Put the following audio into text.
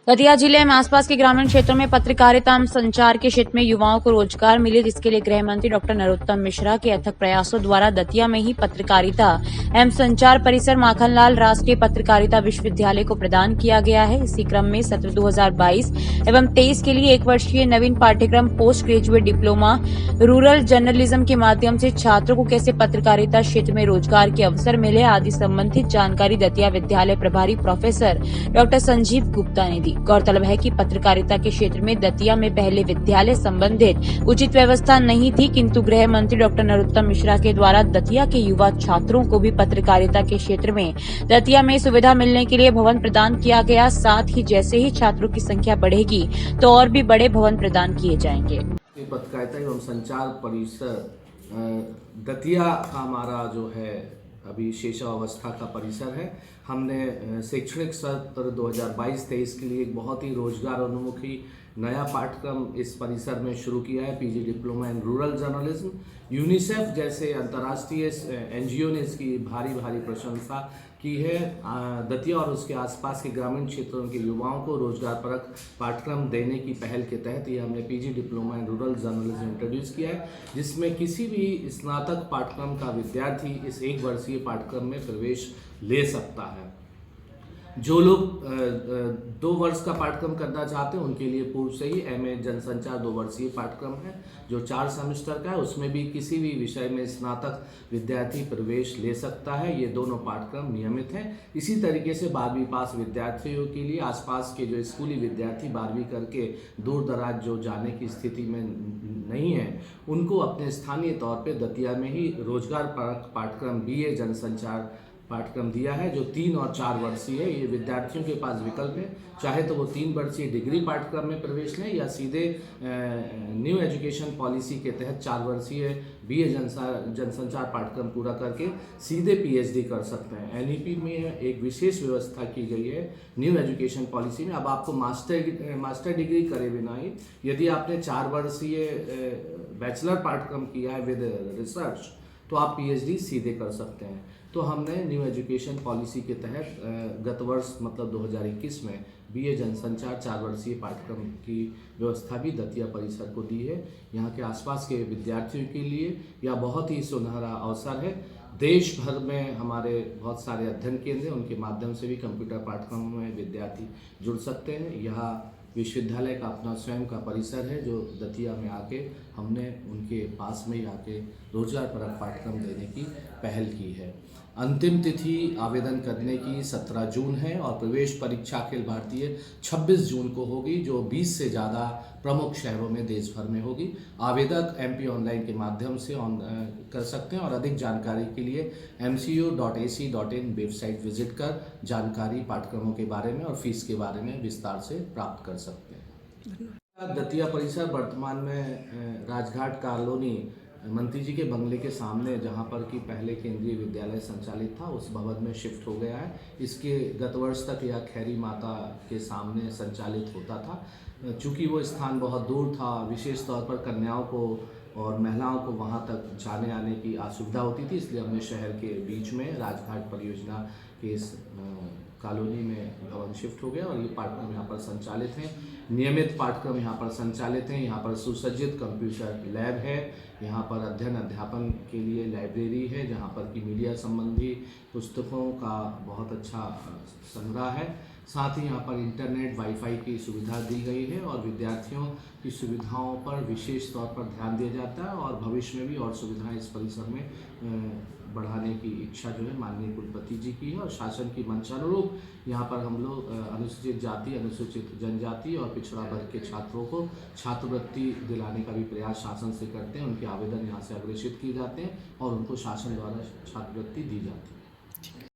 दतिया जिले में आसपास के ग्रामीण क्षेत्रों में पत्रकारिता एवं संचार के क्षेत्र में युवाओं को रोजगार मिले, जिसके लिए गृह मंत्री डॉक्टर नरोत्तम मिश्रा के अथक प्रयासों द्वारा दतिया में ही पत्रकारिता एवं संचार परिसर माखनलाल राष्ट्रीय पत्रकारिता विश्वविद्यालय को प्रदान किया गया है। इसी क्रम में सत्र 2022 एवं 23 के लिए 1 वर्षीय नवीन पाठ्यक्रम post graduate diploma rural journalism के माध्यम से छात्रों को कैसे पत्रकारिता क्षेत्र में रोजगार के अवसर मिले आदि संबंधित जानकारी दतिया विद्यालय प्रभारी प्रोफेसर डॉक्टर संजीव गुप्ता ने दी। गौरतलब है कि पत्रकारिता के क्षेत्र में दतिया में पहले विद्यालय संबंधित उचित व्यवस्था नहीं थी, किंतु गृह मंत्री डॉक्टर नरोत्तम मिश्रा के द्वारा दतिया के युवा छात्रों को भी पत्रकारिता के क्षेत्र में दतिया में सुविधा मिलने के लिए भवन प्रदान किया गया। साथ ही जैसे ही छात्रों की संख्या बढ़ेगी तो और भी बड़े भवन प्रदान किए जाएंगे। पत्रकारिता एवं संचार परिसर दतिया का हमारा जो है अभी शेषावस्था का परिसर है। हमने शैक्षणिक सत्र 2022-23 के लिए एक बहुत ही रोजगार उन्मुखी नया पाठ्यक्रम इस परिसर में शुरू किया है, PG diploma in rural journalism. UNICEF जैसे अंतर्राष्ट्रीय एनजीओ ने इसकी भारी प्रशंसा की है। दतिया और उसके आसपास के ग्रामीण क्षेत्रों के युवाओं को रोजगारपरक पाठ्यक्रम देने की पहल के तहत ये हमने PG diploma in rural journalism introduce किया है, जिसमें किसी भी स्नातक पाठ्यक्रम का विद्यार्थी इस 1 वर्षीय पाठ्यक्रम में प्रवेश ले सकता है। जो लोग 2 वर्ष का पाठ्यक्रम करना चाहते हैं उनके लिए पूर्व से ही एमए जनसंचार 2 वर्षीय पाठ्यक्रम है जो 4 सेमेस्टर का है। उसमें भी किसी भी विषय में स्नातक विद्यार्थी प्रवेश ले सकता है। ये दोनों पाठ्यक्रम नियमित हैं। इसी तरीके से 12वीं पास विद्यार्थियों के लिए आसपास के जो स्कूली विद्यार्थी 12वीं करके दूर दराज जो जाने की स्थिति में नहीं है, उनको अपने स्थानीय तौर पर दतिया में ही रोजगार परक पाठ्यक्रम बीए जनसंचार पाठ्यक्रम दिया है, जो 3 और 4 वर्षीय है। ये विद्यार्थियों के पास विकल्प है, चाहे तो वो 3 वर्षीय डिग्री पाठ्यक्रम में प्रवेश लें या सीधे न्यू एजुकेशन पॉलिसी के तहत 4 वर्षीय बीए जनसंचार पाठ्यक्रम पूरा करके सीधे पीएचडी कर सकते हैं। एनईपी में एक विशेष व्यवस्था की गई है न्यू एजुकेशन पॉलिसी में। अब आपको मास्टर डिग्री करे बिना ही यदि आपने 4 वर्षीय बैचलर पाठ्यक्रम किया है विद रिसर्च, तो आप पीएचडी सीधे कर सकते हैं। तो हमने न्यू एजुकेशन पॉलिसी के तहत गत वर्ष मतलब 2021 में बीए जनसंचार 4 वर्षीय पाठ्यक्रम की व्यवस्था भी दतिया परिसर को दी है। यहाँ के आसपास के विद्यार्थियों के लिए यह बहुत ही सुनहरा अवसर है। देश भर में हमारे बहुत सारे अध्ययन केंद्र हैं, उनके माध्यम से भी कंप्यूटर पाठ्यक्रमों में विद्यार्थी जुड़ सकते हैं। यहाँ विश्वविद्यालय का अपना स्वयं का परिसर है जो दतिया में आके हमने उनके पास में ही आके रोजगारपरक पाठ्यक्रम देने की पहल की है। अंतिम तिथि आवेदन करने की 17 जून है और प्रवेश परीक्षा अखिल भारतीय 26 जून को होगी, जो 20 से ज़्यादा प्रमुख शहरों में देश भर में होगी। आवेदक एमपी ऑनलाइन के माध्यम से कर सकते हैं और अधिक जानकारी के लिए mcu.ac.in वेबसाइट विजिट कर जानकारी पाठ्यक्रमों के बारे में और फीस के बारे में विस्तार से प्राप्त कर सकते हैं। दतिया परिसर वर्तमान में राजघाट कॉलोनी मंत्री जी के बंगले के सामने, जहां पर कि पहले केंद्रीय विद्यालय संचालित था, उस भवन में शिफ्ट हो गया है। इसके गत वर्ष तक यह खैरी माता के सामने संचालित होता था। चूँकि वो स्थान बहुत दूर था, विशेष तौर पर कन्याओं को और महिलाओं को वहां तक जाने आने की असुविधा होती थी, इसलिए हमने शहर के बीच में राजघाट परियोजना के इस कॉलोनी में भवन शिफ्ट हो गया और ये पाठ्यक्रम यहाँ पर संचालित हैं। नियमित पाठ्यक्रम यहाँ पर संचालित हैं। यहाँ पर सुसज्जित कंप्यूटर लैब है। यहाँ पर अध्ययन अध्यापन के लिए लाइब्रेरी है, जहाँ पर कि मीडिया संबंधी पुस्तकों का बहुत अच्छा संग्रह है। साथ ही यहाँ पर इंटरनेट वाईफाई की सुविधा दी गई है और विद्यार्थियों की सुविधाओं पर विशेष तौर पर ध्यान दिया जाता है और भविष्य में भी और सुविधाएं इस परिसर में बढ़ाने की इच्छा जो है माननीय कुलपति जी की है। और शासन की मंशानुरूप यहाँ पर हम लोग अनुसूचित जाति, अनुसूचित जनजाति और पिछड़ा वर्ग के छात्रों को छात्रवृत्ति दिलाने का भी प्रयास शासन से करते हैं। उनके आवेदन यहाँ से अग्रेषित किए जाते हैं और उनको शासन द्वारा छात्रवृत्ति दी जाती है।